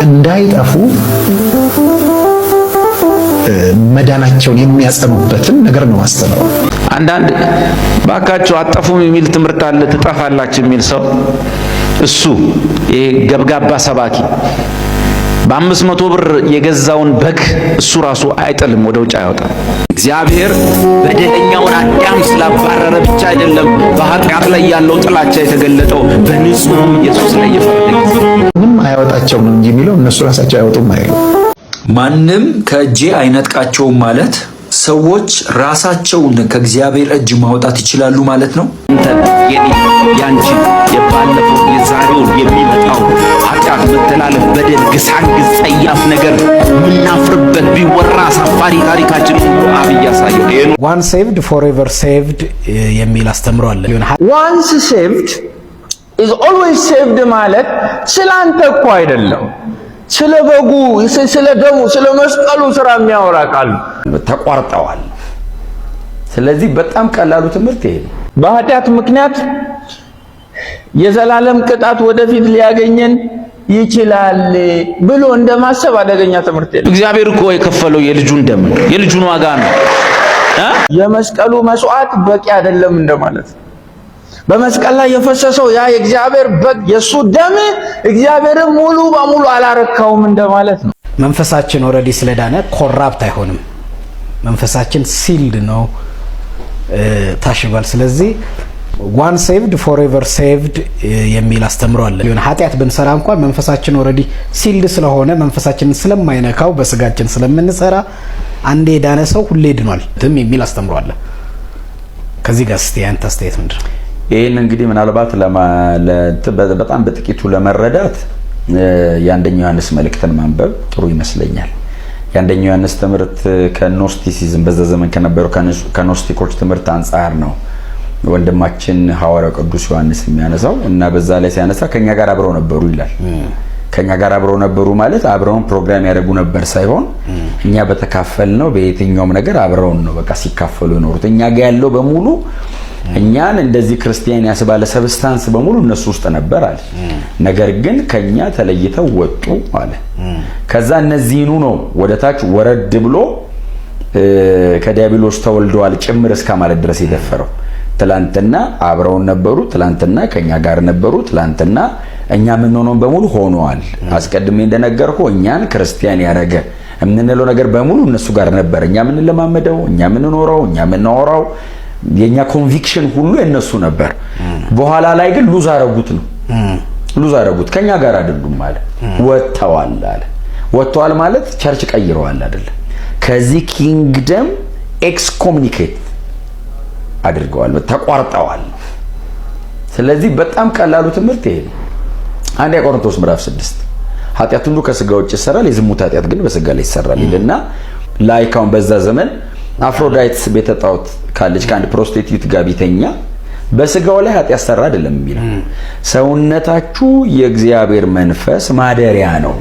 እንዳይጠፉ መዳናቸውን የሚያጸኑበትን ነገር ነው ማስተማር። አንዳንድ ባካችሁ አጠፉም የሚል ትምህርት አለ፣ ትጠፋላችሁ የሚል ሰው እሱ ይሄ ገብጋባ ሰባኪ በ500 ብር የገዛውን በግ እሱ ራሱ አይጥልም፣ ወደ ውጭ አያወጣም። እግዚአብሔር በደለኛውን አዳም ስላባረረ ብቻ አይደለም በኃጢአት ላይ ያለው ጥላቻ የተገለጠው በንጹህ ኢየሱስ ላይ የፈረደው ምንም አያወጣቸው ነው እንጂ የሚለው እነሱ ራሳቸው አያወጡም አይደለም። ማንም ከእጄ አይነጥቃቸውም ማለት ሰዎች ራሳቸውን ከእግዚአብሔር እጅ ማውጣት ይችላሉ ማለት ነው። የኔ ያንቺ የባለፈው የዛሬውን የሚመጣው ኃጢአት፣ መተላለፍ፣ በደል፣ ግሳንግስ፣ ጸያፍ ነገር ምናፍርበት ቢወራ አሳፋሪ ታሪካችን አብይ ያሳየው ዋን ሴቭድ ፎሬቨር ሴቭድ የሚል አስተምሮ አለ። ዋንስ ሴቭድ ኢዝ ኦልዌይስ ሴቭድ ማለት ስላንተ እኮ አይደለም፣ ስለ በጉ፣ ስለ ደሙ፣ ስለ መስቀሉ ስራ የሚያወራ ቃል ተቋርጠዋል። ስለዚህ በጣም ቀላሉ ትምህርት ይሄ ነው። በኃጢአት ምክንያት የዘላለም ቅጣት ወደፊት ሊያገኘን ይችላል ብሎ እንደማሰብ አደገኛ ትምህርት ነው። እግዚአብሔር እኮ የከፈለው የልጁን ደም ነው፣ የልጁን ዋጋ ነው። የመስቀሉ መስዋዕት በቂ አይደለም እንደማለት ነው። በመስቀል ላይ የፈሰሰው ያ የእግዚአብሔር በግ የሱ ደም እግዚአብሔርን ሙሉ በሙሉ አላረካውም እንደማለት ነው። መንፈሳችን ኦልሬዲ ስለዳነ ኮራፕት አይሆንም። መንፈሳችን ሲልድ ነው፣ ታሽጓል። ስለዚህ ዋን ሴቭድ ፎሬቨር ሴቭድ የሚል አስተምሮ አለ። ኃጢአት ብንሰራ እንኳን መንፈሳችን ኦልሬዲ ሲልድ ስለሆነ መንፈሳችንን ስለማይነካው በስጋችን ስለምንሰራ አንዴ የዳነ ሰው ሁሌ ድኗል የሚል አስተምሮ አለ። ከዚህ ጋር እስቲ አንተ አስተያየት ምንድን ነው? ይሄን እንግዲህ ምናልባት በጣም በጥቂቱ ለመረዳት የአንደኛው ዮሐንስ መልእክትን ማንበብ ጥሩ ይመስለኛል። የአንደኛው ዮሐንስ ትምህርት ከኖስቲሲዝም በዛ ዘመን ከነበሩ ከኖስቲኮች ትምህርት አንጻር ነው ወንድማችን ሐዋርያው ቅዱስ ዮሐንስ የሚያነሳው እና በዛ ላይ ሲያነሳ ከኛ ጋር አብረው ነበሩ ይላል። ከኛ ጋር አብረው ነበሩ ማለት አብረውን ፕሮግራም ያደርጉ ነበር ሳይሆን እኛ በተካፈልነው በየትኛውም ነገር አብረውን ነው በቃ ሲካፈሉ የኖሩት። እኛ ጋር ያለው በሙሉ እኛን እንደዚህ ክርስቲያን ያስባለ ሰብስታንስ በሙሉ እነሱ ውስጥ ነበር አለ። ነገር ግን ከኛ ተለይተው ወጡ አለ። ከዛ እነዚህኑ ነው ወደታች ወረድ ብሎ ከዲያብሎስ ተወልደዋል ጭምር እስከ ማለት ድረስ የደፈረው። ትላንትና አብረውን ነበሩ፣ ትላንትና ከኛ ጋር ነበሩ፣ ትላንትና እኛ ምን ሆነን በሙሉ ሆነዋል። አስቀድሜ እንደነገርኩ እኛን ክርስቲያን ያረገ የምንለው ነገር በሙሉ እነሱ ጋር ነበር። እኛ ምን ለማመደው፣ እኛ ምን ኖረው፣ እኛ ምን ኖረው የኛ ኮንቪክሽን ሁሉ የነሱ ነበር። በኋላ ላይ ግን ሉዝ አረጉት ነው ሉዝ አረጉት። ከኛ ጋር አይደሉም ማለት ወጥተዋል አለ። ወጥተዋል ማለት ቸርች ቀይረዋል አይደለም። ከዚህ ኪንግደም ኤክስኮሙኒኬት አድርገዋል፣ ተቋርጠዋል። ስለዚህ በጣም ቀላሉ ትምህርት ይሄ ነው። አንደኛ ቆሮንቶስ ምዕራፍ 6 ኃጢአት ሁሉ ከስጋ ውጭ ይሰራል፣ የዝሙት ኃጢአት ግን በስጋ ላይ ይሰራል ይልና ላይካውን በዛ ዘመን አፍሮዳይትስ ቤተ ጣዖት ካለች ከአንድ ፕሮስቲቲዩት ጋር ቢተኛ በስጋው ላይ ኃጢአት ሰራ አይደለም የሚለው ሰውነታችሁ የእግዚአብሔር መንፈስ ማደሪያ ነው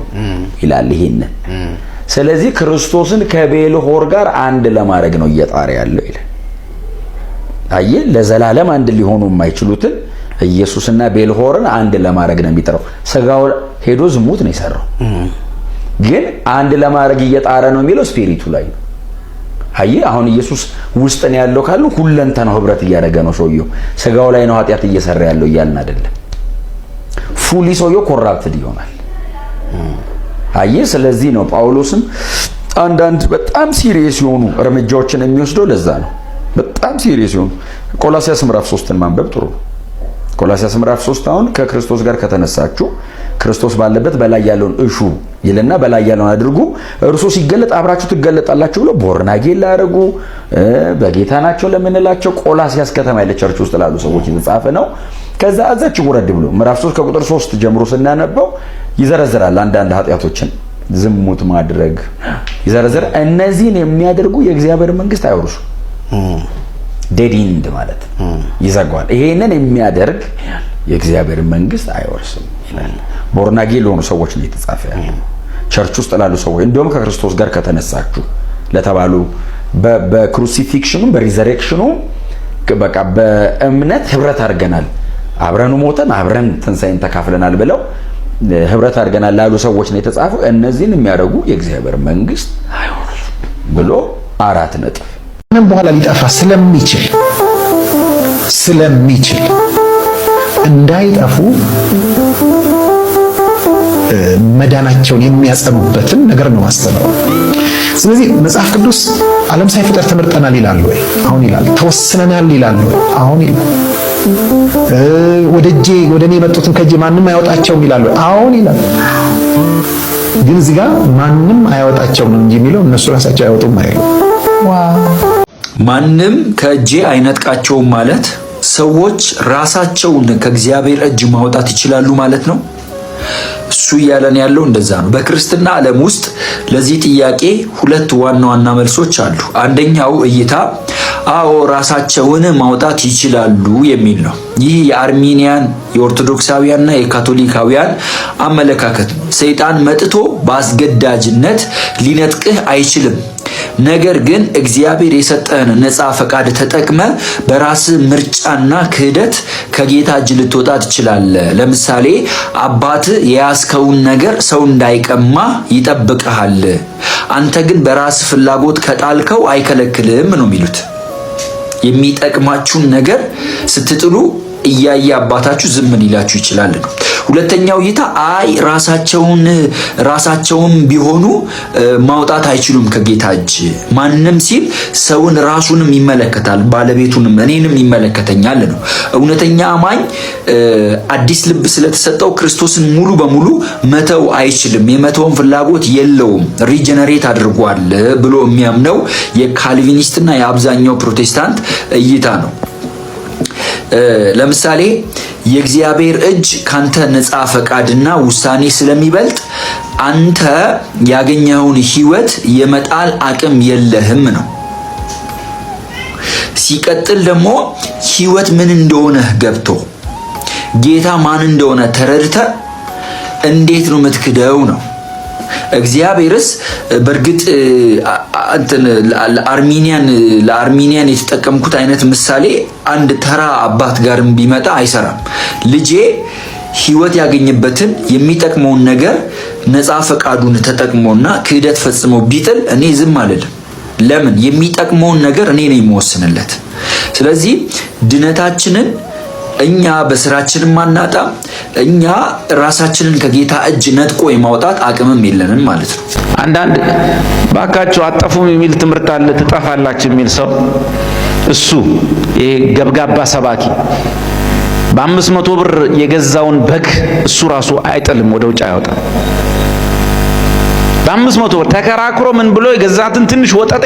ይላል። ይሄን ስለዚህ ክርስቶስን ከቤልሆር ጋር አንድ ለማድረግ ነው እየጣረ ያለው ይላል። አየ ለዘላለም አንድ ሊሆኑ የማይችሉትን ኢየሱስና ቤልሆርን አንድ ለማድረግ ነው የሚጠራው። ስጋው ሄዶ ዝሙት ነው የሰራው፣ ግን አንድ ለማድረግ እየጣረ ነው የሚለው ስፒሪቱ ላይ ነው። አየ አሁን ኢየሱስ ውስጥ ነው ያለው ካሉ ሁለንተናው ህብረት እያደረገ ነው ሰውየው። ስጋው ላይ ነው ኃጢአት እየሰራ ያለው እያልን አይደለም። ፉሊ ሰውየው ኮራፕትድ ይሆናል። አየ ስለዚህ ነው ጳውሎስም አንዳንድ በጣም ሲሪየስ የሆኑ እርምጃዎችን የሚወስደው ለዛ ነው። በጣም ሲሪየስ የሆኑ ቆላስይስ ምዕራፍ 3ን ማንበብ ጥሩ ነው። ቆላስይስ ምዕራፍ 3 አሁን ከክርስቶስ ጋር ከተነሳችሁ ክርስቶስ ባለበት በላይ ያለውን እሹ ይልና በላይ ያለውን አድርጉ፣ እርሱ ሲገለጥ አብራችሁ ትገለጣላችሁ ብሎ ቦርናጌል ላደረጉ በጌታ ናቸው ለምንላቸው ቆላስይስ ከተማ ያለ ቸርች ውስጥ ላሉ ሰዎች የተጻፈ ነው። ከዛ አዛች ወረድ ብሎ ምዕራፍ 3 ከቁጥር 3 ጀምሮ ስናነበው ይዘረዝራል አንዳንድ ኃጢአቶችን፣ ዝሙት ማድረግ ይዘረዝራል። እነዚህን የሚያደርጉ የእግዚአብሔር መንግስት አይወርሱ ዴድ ኢንድ ማለት ይዘጋዋል። ይሄንን የሚያደርግ የእግዚአብሔር መንግስት አይወርስም ይላል። ቦርናጌል ለሆኑ ሰዎች ነው የተጻፈ ያለው። ቸርች ውስጥ ላሉ ሰዎች እንደውም ከክርስቶስ ጋር ከተነሳችሁ ለተባሉ በክሩሲፊክሽኑ በሪዘሬክሽኑ በቃ በእምነት ህብረት አድርገናል፣ አብረን ሞተን አብረን ትንሳኤን ተካፍለናል ብለው ህብረት አድርገናል ላሉ ሰዎች ነው የተጻፈው። እነዚህን የሚያደርጉ የእግዚአብሔር መንግስት አይሆንም ብሎ 4 ነጥብ። ምንም በኋላ ሊጠፋ ስለሚችል እንዳይጠፉ መዳናቸውን የሚያጸኑበትን ነገር ነው ማስተማር። ስለዚህ መጽሐፍ ቅዱስ ዓለም ሳይፈጠር ተመርጠናል ይላል ወይ? አሁን ይላል። ተወስነናል ይላል ወይ? አሁን ይላል። ወደ እኔ የመጡትን ከእጄ ማንም አያወጣቸውም ይላል ወይ? አሁን ይላል። ግን እዚህ ጋር ማንም አያወጣቸውም ነው እንጂ የሚለው እነሱ ራሳቸው አያወጡም አይሉ። ማንም ከእጄ አይነጥቃቸውም ማለት ሰዎች ራሳቸውን ከእግዚአብሔር እጅ ማውጣት ይችላሉ ማለት ነው። እሱ እያለን ያለው እንደዛ ነው። በክርስትና ዓለም ውስጥ ለዚህ ጥያቄ 2 ዋና ዋና መልሶች አሉ። አንደኛው እይታ አዎ ራሳቸውን ማውጣት ይችላሉ የሚል ነው። ይህ የአርሜኒያን የኦርቶዶክሳውያንና የካቶሊካውያን አመለካከት ነው። ሰይጣን መጥቶ በአስገዳጅነት ሊነጥቅህ አይችልም። ነገር ግን እግዚአብሔር የሰጠህን ነፃ ፈቃድ ተጠቅመ በራስ ምርጫና ክህደት ከጌታ እጅ ልትወጣ ትችላለህ። ለምሳሌ አባት የያዝከውን ነገር ሰው እንዳይቀማ ይጠብቅሃል። አንተ ግን በራስ ፍላጎት ከጣልከው አይከለክልም ነው የሚሉት። የሚጠቅማችሁን ነገር ስትጥሉ እያየ አባታችሁ ዝም ሊላችሁ ይችላል ነው። ሁለተኛው እይታ አይ ራሳቸውን ቢሆኑ ማውጣት አይችሉም ከጌታ እጅ። ማንም ሲል ሰውን ራሱንም ይመለከታል፣ ባለቤቱንም እኔንም ይመለከተኛል ነው። እውነተኛ አማኝ አዲስ ልብ ስለተሰጠው ክርስቶስን ሙሉ በሙሉ መተው አይችልም፣ የመተውን ፍላጎት የለውም፣ ሪጀነሬት አድርጓል ብሎ የሚያምነው የካልቪኒስትና የአብዛኛው ፕሮቴስታንት እይታ ነው። ለምሳሌ የእግዚአብሔር እጅ ካንተ ነፃ ፈቃድና ውሳኔ ስለሚበልጥ አንተ ያገኘኸውን ህይወት የመጣል አቅም የለህም ነው። ሲቀጥል ደግሞ ህይወት ምን እንደሆነ ገብቶ ጌታ ማን እንደሆነ ተረድተ እንዴት ነው የምትክደው ነው። እግዚአብሔርስ በእርግጥ ለአርሜኒያን የተጠቀምኩት አይነት ምሳሌ አንድ ተራ አባት ጋርም ቢመጣ አይሰራም። ልጄ ህይወት ያገኘበትን የሚጠቅመውን ነገር ነፃ ፈቃዱን ተጠቅሞና ክህደት ፈጽሞ ቢጥል እኔ ዝም አልልም። ለምን? የሚጠቅመውን ነገር እኔ ነኝ የምወስንለት። ስለዚህ ድነታችንን እኛ በስራችንም ማናጣ፣ እኛ ራሳችንን ከጌታ እጅ ነጥቆ የማውጣት አቅምም የለንም ማለት ነው። አንዳንድ ባካችሁ አጠፉም የሚል ትምህርት አለ፣ ትጠፋላችሁ የሚል ሰው እሱ ይሄ ገብጋባ ሰባኪ በ500 ብር የገዛውን በግ እሱ ራሱ አይጥልም፣ ወደ ውጭ አያወጣም። በ500 ብር ተከራክሮ ምን ብሎ የገዛትን ትንሽ ወጠጤ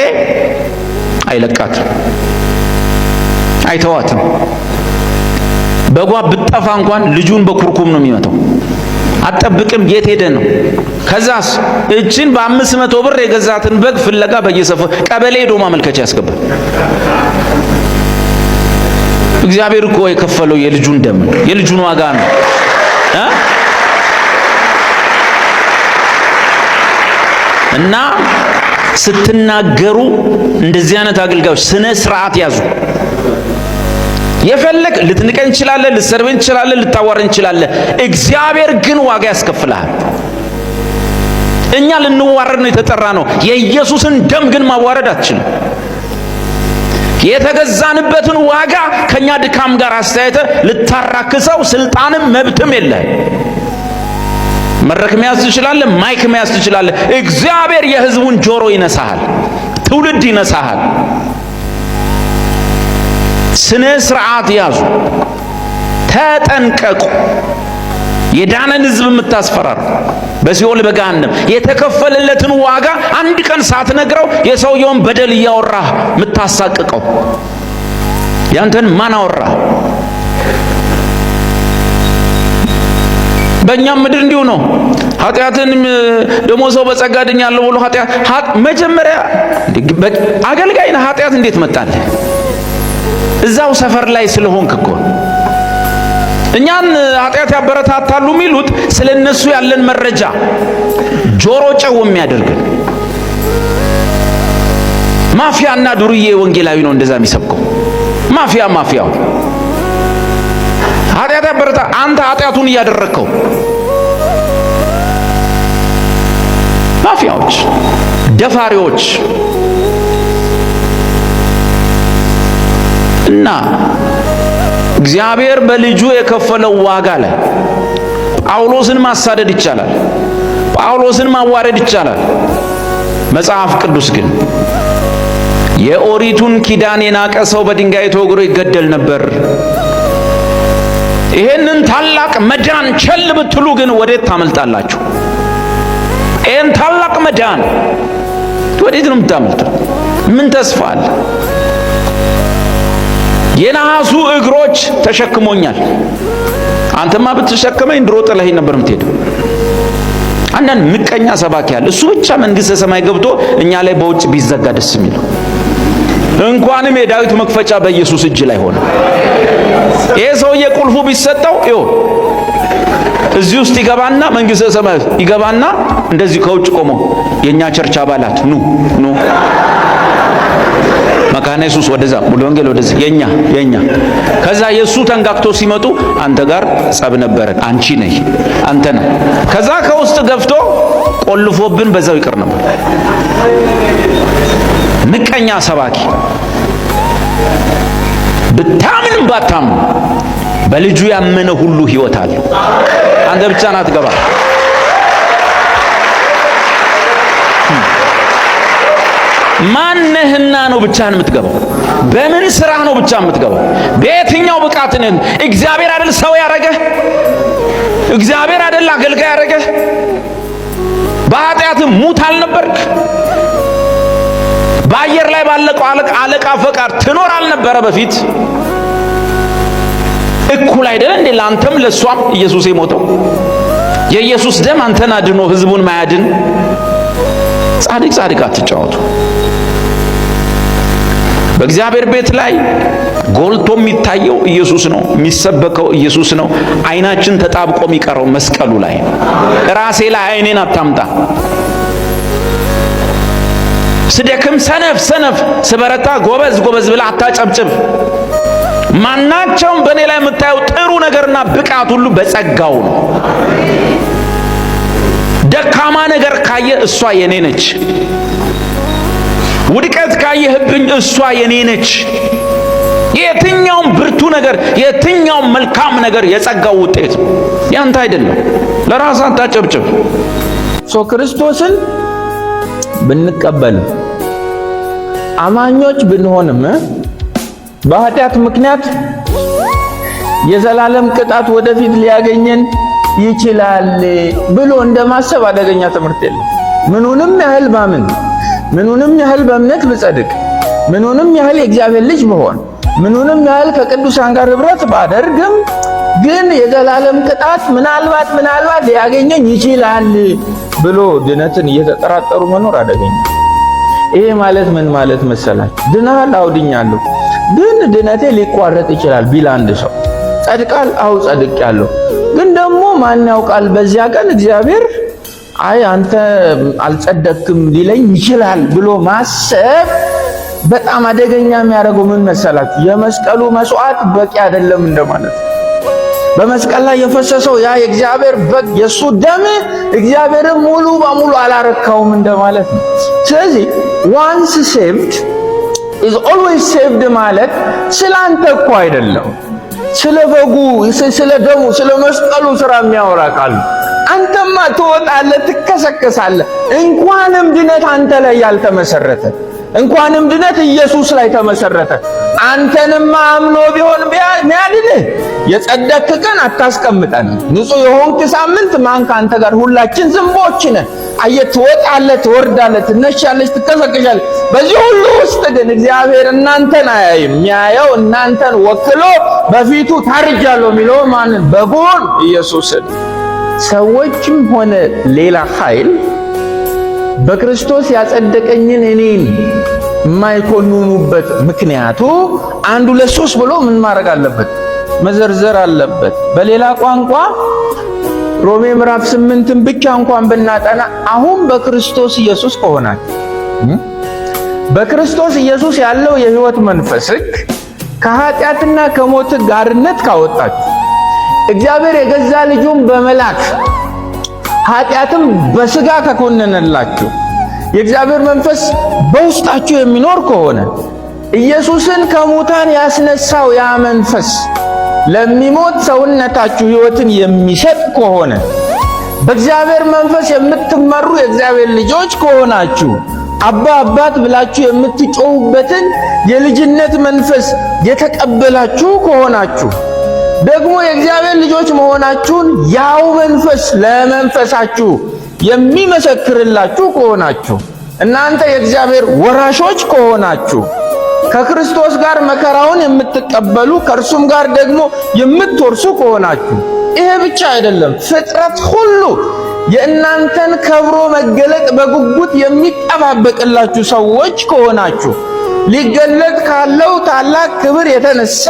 አይለቃትም፣ አይተዋትም። በጓ ብጠፋ እንኳን ልጁን በኩርኩም ነው የሚመታው። አጠብቅም የት ሄደ ነው። ከዛስ እችን በ500 ብር የገዛትን በግ ፍለጋ በየሰፈሩ ቀበሌ ሄዶ ማመልከቻ ያስገባል። እግዚአብሔር እኮ የከፈለው የልጁን ደም የልጁን ዋጋ ነው። እና ስትናገሩ እንደዚህ አይነት አገልጋዮች ስነ ስርዓት ያዙ። የፈለግ ልትንቀን ይችላል፣ ልትሰርበን ይችላል፣ ልታዋረን ይችላል። እግዚአብሔር ግን ዋጋ ያስከፍላል። እኛ ልንዋረድ ነው የተጠራ ነው። የኢየሱስን ደም ግን ማዋረድ አትችልም። የተገዛንበትን ዋጋ ከኛ ድካም ጋር አስተያየተ ልታራክሰው ስልጣንም መብትም የለህ። መድረክ መያዝ ትችላለህ፣ ማይክ መያዝ ትችላለህ። እግዚአብሔር የሕዝቡን ጆሮ ይነሳሃል፣ ትውልድ ይነሳሃል። ስነ ስርዓት ያዙ፣ ተጠንቀቁ። የዳነን ሕዝብ የምታስፈራሩ በሲኦል በገሃነም የተከፈለለትን ዋጋ አንድ ቀን ሳትነግረው የሰውየውን በደል እያወራህ የምታሳቅቀው ያንተን ማን አወራ? በእኛም ምድር እንዲሁ ነው። ኃጢአትን ደሞ ሰው በጸጋ ድኛለሁ ብሎ ኃጢአት መጀመሪያ አገልጋይ ነህ። ኃጢአት እንዴት መጣልህ? እዛው ሰፈር ላይ ስለሆንክ እኮ። እኛን ኃጢአት ያበረታታሉ የሚሉት ስለነሱ ያለን መረጃ ጆሮ ጨው የሚያደርገን ማፊያና ዱርዬ ወንጌላዊ ነው እንደዛ የሚሰብከው። ማፊያው ኃጢአት ያበረታ፣ አንተ ኃጢአቱን እያደረግከው ዘራፊዎች፣ ደፋሪዎች እና እግዚአብሔር በልጁ የከፈለው ዋጋ ላይ ጳውሎስን ማሳደድ ይቻላል፣ ጳውሎስን ማዋረድ ይቻላል። መጽሐፍ ቅዱስ ግን የኦሪቱን ኪዳን የናቀ ሰው በድንጋይ ተወግሮ ይገደል ነበር። ይሄንን ታላቅ መዳን ቸል ብትሉ ግን ወዴት ታመልጣላችሁ? ይሄን ታላቅ መዳን ወዴት ነው የምታመልጡት? ምን ተስፋ አለ? የነሐሱ እግሮች ተሸክሞኛል። አንተማ ብትሸከመኝ ድሮ ጥለኸኝ ነበር የምትሄደው። አንዳንድ ምቀኛ ሰባኪ ያለ እሱ ብቻ መንግሥተ ሰማይ ገብቶ እኛ ላይ በውጭ ቢዘጋ ደስ የሚለው። እንኳንም የዳዊት መክፈቻ በኢየሱስ እጅ ላይ ሆነ። ይሄ ሰውዬ ቁልፉ ቢሰጠው ይኸው እዚህ ውስጥ ይገባና መንግሥተ ሰማይ ይገባና እንደዚህ ከውጭ ቆሞ የኛ ቸርች አባላት ኑ መካነ ኢየሱስ ወደዛ ሙሉ ወንጌል ወደዚህ የኛ ከዛ የሱ ተንጋክቶ ሲመጡ አንተ ጋር ጸብ ነበረን፣ አንቺ ነህ አንተ ነህ። ከዛ ከውስጥ ገፍቶ ቆልፎብን በዛው ይቀር ነበር። ምቀኛ ሰባኪ ብታምንም ባታምንም በልጁ ያመነ ሁሉ ሕይወት አለ። አንተ ብቻ ናት ገባ። ማነህና ነው ብቻህን የምትገባው? በምን ስራ ነው ብቻ የምትገባው? በየትኛው ብቃት ነህ? እግዚአብሔር አይደል ሰው ያረገህ? እግዚአብሔር አይደል አገልጋይ ያረገህ? በኃጢአት ሙት አልነበርክ? በአየር ላይ ባለቀው አለቃ ፈቃድ ትኖር አልነበረ በፊት? እኩል አይደል እንዴ ለአንተም ለሷም ኢየሱስ የሞተው? የኢየሱስ ደም አንተን አድኖ ህዝቡን ማያድን? ጻድቅ አትጫወቱ። በእግዚአብሔር ቤት ላይ ጎልቶ የሚታየው ኢየሱስ ነው፣ የሚሰበከው ኢየሱስ ነው። አይናችን ተጣብቆ የሚቀረው መስቀሉ ላይ ነው። ራሴ ላይ አይኔን አታምጣ። ስደክም ሰነፍ ስበረታ ጎበዝ ብላ አታጨብጭብ። ማናቸውም በእኔ ላይ የምታየው ጥሩ ነገርና ብቃት ሁሉ በጸጋው ነው። ደካማ ነገር ካየ እሷ የኔ ነች። ውድቀት ካየህብኝ እሷ የኔ ነች። የትኛውም ብርቱ ነገር፣ የትኛውም መልካም ነገር የጸጋው ውጤት ያንተ አይደለም። ለራስህ አታጨብጭብ። ክርስቶስን ብንቀበልም አማኞች ብንሆንም በኃጢአት ምክንያት የዘላለም ቅጣት ወደፊት ሊያገኘን ይችላል ብሎ እንደማሰብ አደገኛ ትምህርት የለም። ምኑንም ያህል ማምን፣ ምኑንም ያህል በእምነት ብጸድቅ፣ ምኑንም ያህል የእግዚአብሔር ልጅ ብሆን፣ ምኑንም ያህል ከቅዱሳን ጋር ኅብረት ባደርግም ግን የዘላለም ቅጣት ምናልባት ሊያገኘኝ ይችላል ብሎ ድነትን እየተጠራጠሩ መኖር አደገኛ። ይሄ ማለት ምን ማለት መሰላችሁ? ድነሃል፣ አውድኛለሁ፣ ግን ድነቴ ሊቋረጥ ይችላል ቢል አንድ ሰው ጸድቃል፣ አው ጸድቄያለሁ፣ ግን ደግሞ ማን ያውቃል በዚያ ቀን እግዚአብሔር አይ አንተ አልጸደቅክም ሊለኝ ይችላል ብሎ ማሰብ በጣም አደገኛ የሚያደርገው ምን መሰላችሁ? የመስቀሉ መስዋዕት በቂ አይደለም እንደማለት። በመስቀል ላይ የፈሰሰው ያ የእግዚአብሔር በግ የሱ ደም እግዚአብሔርን ሙሉ በሙሉ አላረካውም እንደማለት ነው። ስለዚህ once saved is always saved ማለት ስላንተ እኮ አይደለም፣ ስለ በጉ፣ ስለ ደሙ፣ ስለ መስቀሉ ስራ የሚያወራ ቃል። አንተማ ትወጣለህ፣ ትከሰከሳለህ። እንኳንም ድነት አንተ ላይ ያልተመሰረተ፣ እንኳንም ድነት ኢየሱስ ላይ ተመሰረተ። አንተንማ አምኖ ቢሆን ሚያድንህ የጸደቅክ ቀን አታስቀምጠን። ንጹሕ የሆንክ ሳምንት ማን ካንተ ጋር? ሁላችን ዝንቦች ነን። አየህ፣ ትወጣለህ፣ ትወርዳለህ፣ ትነሻለች፣ ትከሰከሻለች። በዚህ ሁሉ ውስጥ ግን እግዚአብሔር እናንተን አያይም። የሚያየው እናንተን ወክሎ በፊቱ ታርጃለሁ የሚለው ማንን? በጉን ኢየሱስን። ሰዎችም ሆነ ሌላ ኃይል በክርስቶስ ያጸደቀኝን እኔን የማይኮንኑበት ምክንያቱ አንድ ሁለት ሶስት ብሎ ምን ማድረግ አለበት? መዘርዘር አለበት። በሌላ ቋንቋ ሮሜ ምዕራፍ 8ን ብቻ እንኳን ብናጠና አሁን በክርስቶስ ኢየሱስ ከሆናችሁ በክርስቶስ ኢየሱስ ያለው የሕይወት መንፈስ ከኃጢአትና ከሞት ጋርነት ካወጣችሁ እግዚአብሔር የገዛ ልጁን በመላክ ኃጢአትም በሥጋ ተኮነነላችሁ። የእግዚአብሔር መንፈስ በውስጣችሁ የሚኖር ከሆነ ኢየሱስን ከሙታን ያስነሳው ያ መንፈስ ለሚሞት ሰውነታችሁ ሕይወትን የሚሰጥ ከሆነ በእግዚአብሔር መንፈስ የምትመሩ የእግዚአብሔር ልጆች ከሆናችሁ አባ አባት ብላችሁ የምትጮሁበትን የልጅነት መንፈስ የተቀበላችሁ ከሆናችሁ ደግሞ የእግዚአብሔር ልጆች መሆናችሁን ያው መንፈስ ለመንፈሳችሁ የሚመሰክርላችሁ ከሆናችሁ እናንተ የእግዚአብሔር ወራሾች ከሆናችሁ ከክርስቶስ ጋር መከራውን የምትቀበሉ ከእርሱም ጋር ደግሞ የምትወርሱ ከሆናችሁ ይሄ ብቻ አይደለም፣ ፍጥረት ሁሉ የእናንተን ከብሮ መገለጥ በጉጉት የሚጠባበቅላችሁ ሰዎች ከሆናችሁ ሊገለጥ ካለው ታላቅ ክብር የተነሳ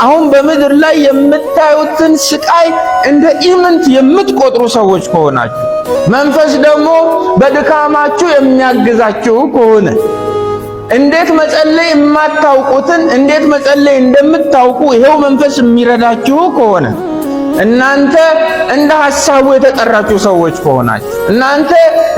አሁን በምድር ላይ የምታዩትን ስቃይ እንደ ኢምንት የምትቆጥሩ ሰዎች ከሆናችሁ መንፈስ ደግሞ በድካማችሁ የሚያግዛችሁ ከሆነ እንዴት መጸለይ የማታውቁትን እንዴት መጸለይ እንደምታውቁ ይሄው መንፈስ የሚረዳችሁ ከሆነ እናንተ እንደ ሐሳቡ የተጠራችሁ ሰዎች ከሆናችሁ እናንተ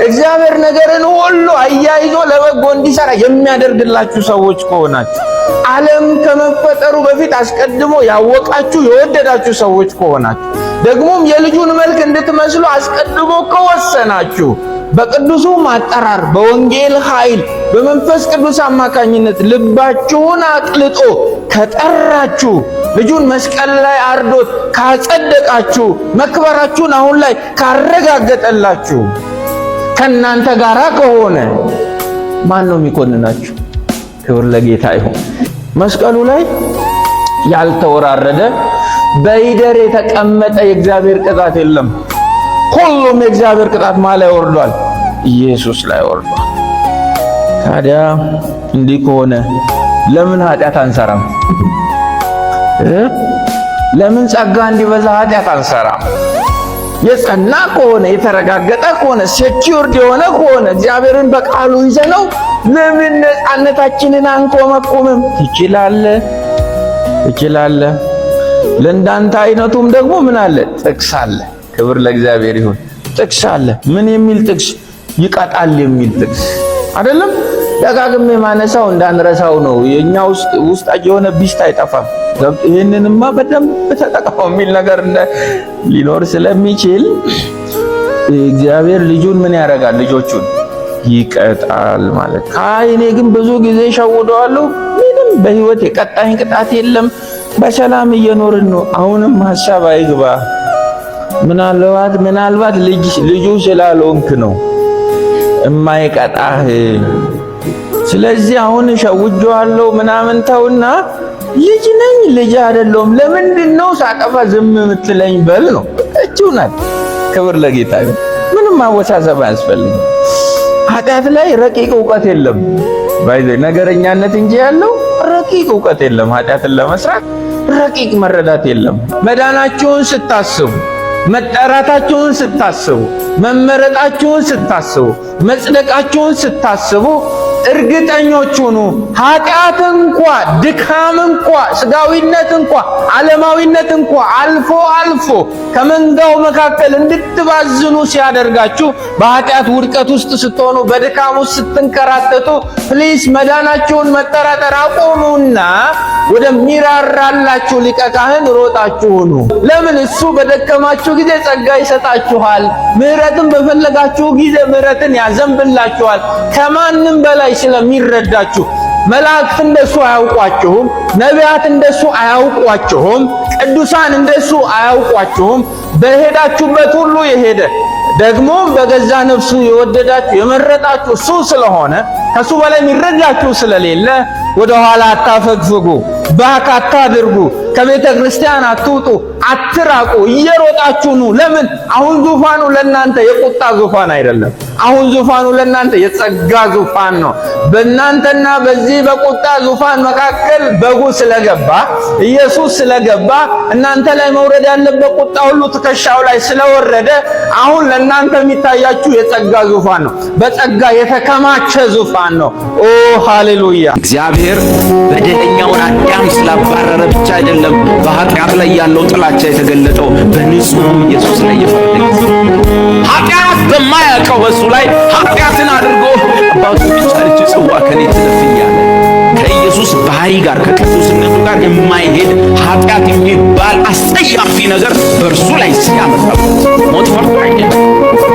እግዚአብሔር ነገርን ሁሉ አያይዞ ለበጎ እንዲሰራ የሚያደርግላችሁ ሰዎች ከሆናችሁ ዓለም ከመፈጠሩ በፊት አስቀድሞ ያወቃችሁ የወደዳችሁ ሰዎች ከሆናችሁ ደግሞም የልጁን መልክ እንድትመስሉ አስቀድሞ ከወሰናችሁ በቅዱሱ ማጠራር በወንጌል ኃይል በመንፈስ ቅዱስ አማካኝነት ልባችሁን አቅልጦ ከጠራችሁ ልጁን መስቀል ላይ አርዶት ካጸደቃችሁ መክበራችሁን አሁን ላይ ካረጋገጠላችሁ ከናንተ ጋራ ከሆነ ማን ነው የሚኮንናችሁ? ክብር ለጌታ ይሁን። መስቀሉ ላይ ያልተወራረደ በይደር የተቀመጠ የእግዚአብሔር ቅጣት የለም። ሁሉም የእግዚአብሔር ቅጣት ላይ ወርዷል፣ ኢየሱስ ላይ ወርዷል። ታዲያ እንዲህ ከሆነ ለምን ኃጢአት አንሰራም? ለምን ጸጋ እንዲበዛ ኃጢአት አንሰራም? የጸና ከሆነ የተረጋገጠ ከሆነ ሴኪዩርድ የሆነ ከሆነ እግዚአብሔርን በቃሉ ይዘነው ለምን ነፃነታችንን አንቆመቁምም? ትችላለህ። ለእንዳንተ አይነቱም ደግሞ ምን አለ? ጥቅስ አለ። ክብር ለእግዚአብሔር ይሁን። ጥቅስ አለ። ምን የሚል ጥቅስ? ይቀጣል የሚል ጥቅስ አይደለም? ደጋግሜ ማነሳው እንዳንረሳው ነው። የኛ ውስጥ የሆነ ቢስት አይጠፋም። ይህንንማ በደንብ ተጠቅመው የሚል ነገር ሊኖር ስለሚችል እግዚአብሔር ልጁን ምን ያደርጋል? ልጆቹን ይቀጣል ማለት። እኔ ግን ብዙ ጊዜ ሸውደዋለሁ። ምንም በህይወት የቀጣኝ ቅጣት የለም። በሰላም እየኖርን ነው። አሁንም ሐሳብ አይግባ። ምናልባት ልጁ ስላልሆንክ ነው እማይቀጣህ። ስለዚህ አሁን ሸውጄዋለሁ ምናምን ተውና ልጅ ነኝ ልጅ አይደለሁም ለምንድነው ሳጠፋ ዝም የምትለኝ በል ነው። እቺው ናት። ክብር ለጌታ ይሁን። ምንም ማወሳሰብ አያስፈልግም። ኃጢአት ላይ ረቂቅ ዕውቀት የለም። ነገረኛነት እንጂ ያለው ረቂቅ ዕውቀት የለም። ኃጢአትን ለመስራት ረቂቅ መረዳት የለም። መዳናችሁን ስታስቡ፣ መጠራታችሁን ስታስቡ፣ መመረጣችሁን ስታስቡ፣ መጽደቃችሁን ስታስቡ እርግጠኞች ሁኑ። ኃጢአት እንኳ ድካም እንኳ ስጋዊነት እንኳ ዓለማዊነት እንኳ አልፎ ከመንጋው መካከል እንድትባዝኑ ሲያደርጋችሁ በኃጢአት ውድቀት ውስጥ ስትሆኑ በድካም ውስጥ ስትንከራተቱ ፕሊስ መዳናችሁን መጠራጠር አቆሙና ወደሚራራላችሁ ሊቀ ካህን ሮጣችሁ ሁኑ። ለምን? እሱ በደከማችሁ ጊዜ ጸጋ ይሰጣችኋል። ምሕረትን በፈለጋችሁ ጊዜ ምሕረትን ያዘንብላችኋል። ከማንም በላይ ስለሚረዳችሁ መላእክት እንደሱ አያውቋችሁም። ነቢያት እንደሱ አያውቋችሁም። ቅዱሳን እንደሱ አያውቋችሁም። በሄዳችሁበት ሁሉ የሄደ ደግሞ በገዛ ነፍሱ የወደዳችሁ የመረጣችሁ እሱ ስለሆነ ከሱ በላይ የሚረዳችሁ ስለሌለ ወደ ኋላ አታፈግፍጉ፣ ባክ አታድርጉ፣ ከቤተ ክርስቲያን አትውጡ፣ አትራቁ፣ እየሮጣችሁ ኑ። ለምን? አሁን ዙፋኑ ለእናንተ የቁጣ ዙፋን አይደለም። አሁን ዙፋኑ ለእናንተ የጸጋ ዙፋን ነው። በእናንተና በዚህ በቁጣ ዙፋን መካከል በጉ ስለገባ ኢየሱስ ስለገባ እናንተ ላይ መውረድ ያለበት ቁጣ ሁሉ ትከሻው ላይ ስለወረደ አሁን ለእናንተ የሚታያችሁ የጸጋ ዙፋን ነው። በጸጋ የተከማቸ ዙፋን ነው። ኦ ሃሌሉያ! እግዚአብሔር በደለኛውን አዳም ስላባረረ ብቻ አይደለም አይደለም። በኃጢአት ላይ ያለው ጥላቻ የተገለጠው በንጹህ ኢየሱስ ላይ የፈረደ ጊዜ ኃጢአት በማያውቀው በሱ ላይ ኃጢአትን አድርጎ አባቱ ብቻ ልጅ ጽዋ ከኔ ትለፍ እያለ ከኢየሱስ ባህሪ ጋር ከቅዱስነቱ ጋር የማይሄድ ኃጢአት የሚባል አስጸያፊ ነገር በእርሱ ላይ ሲያመጣበት ሞት ፈርቶ አይደለም።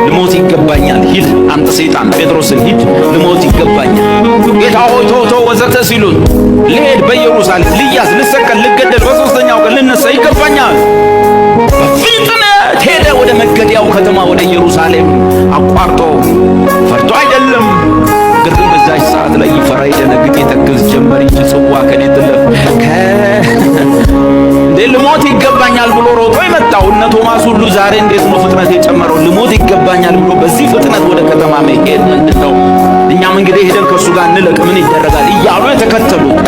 ልሞት ይገባኛል፣ ሂድ አንተ ሰይጣን ጴጥሮስን ሂድ፣ ልሞት ይገባኛል፣ ጌታ ሆይ ተው ወዘተ ሲሉት ልሄድ በኢየሩሳሌም ልያዝ፣ ልሰቀል፣ ልገደል፣ በሦስተኛው ቀን ልነሳ ይገባኛል። በፍጥነት ሄደ ወደ መገደያው ከተማ ወደ ኢየሩሳሌም አቋርጦ ፈርቶ አይደለም። ግን በዛች ሰዓት ላይ ይፈራ ይደነግጥ ይተክዝ ጀመር እንጂ ጽዋ ከኔ ትለፍ እንዴ ልሞት ይገባኛል ብሎ ሮጦ የመጣው እነ ቶማስ ሁሉ ዛሬ እንዴት ነው ፍጥነት የጨመረው? ልሞት ይገባኛል ብሎ በዚህ ፍጥነት ወደ ከተማ መሄድ ምንድነው? እኛም እንግዲህ ሄደን ከሱ ጋር እንለቅ ምን ይደረጋል እያሉ የተከተሉት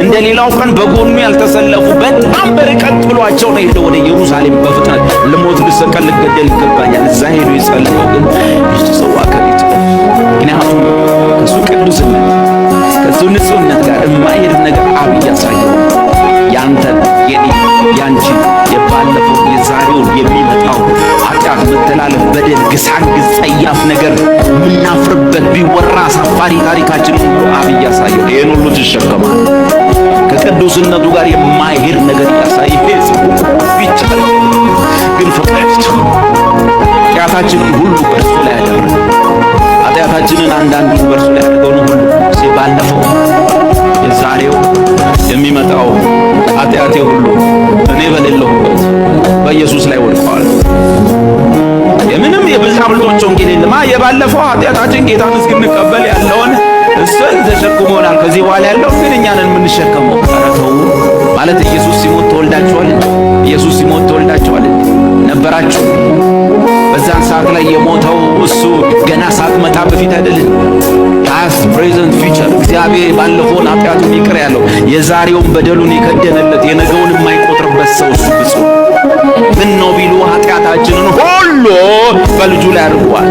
እንደ ሌላው ቀን በጎኑ ያልተሰለፉ በጣም በርቀት ጥሏቸው ነው ሄደው ወደ ኢየሩሳሌም በፍጥነት ልሞት፣ ልሰቀል፣ ልገደል ይገባኛል። እዛ ሄዱ ይጸልዩ ግን ይህች ጽዋ ከኔ ትለፍ። ምክንያቱም ከሱ ቅዱስነት ከሱ ንጹህነት ጋር የማይሄድ ነገር አብ ያሳየው ያንተን የኔ ያንቺ የባለፈው የዛሬውን የሚመጣው ኃጢአት፣ መተላለፍ፣ በደል፣ ግሳንግስ፣ ጸያፍ ነገር ምናፍርበት ቢወራ አሳፋሪ ታሪካችን ሁሉ አብ ያሳየው ይሄን ሁሉ ትሸከማል። ከቅዱስነቱ ጋር የማይሄድ ነገር ያሳየ ይቻል ግን ፈቃድቱ ኃጢአታችንን ሁሉ በእርሱ ላይ ያደረገ ኃጢአታችንን አንዳንዱን በእርሱ ላይ ያደረገው ነው ሁሉ ባለፈው የዛሬው የሚመጣው ኃጢአቴ ሁሉ እኔ በሌለሁበት በኢየሱስ ላይ ወድቀዋል። የምንም የብዙ አብልጦች ወንጌል የለም። የባለፈው ኃጢአታችን ጌታን እስክንቀበል ያለውን እሱን ተሸክሞናል። ከዚህ በኋላ ያለው ግን እኛ ነን የምንሸከመው። ተረተው ማለት ኢየሱስ ሲሞት ተወልዳችኋል፣ ኢየሱስ ሲሞት ተወልዳችኋል ነበራችሁ። በዛን ሰዓት ላይ የሞተው እሱ ገና ሳትመጣ በፊት አይደለም። ፓስት ፕሬዘንት ፊውቸር እግዚአብሔር ባለፈውን ኃጢአቱን ይቅር ያለው የዛሬውን በደሉን የከደነለት የነገውን የማይቆጥርበት ሰው እሱ ብፁዕ ምን ነው ቢሉ ኃጢአታችንን ሁሉ በልጁ ላይ አድርጓል።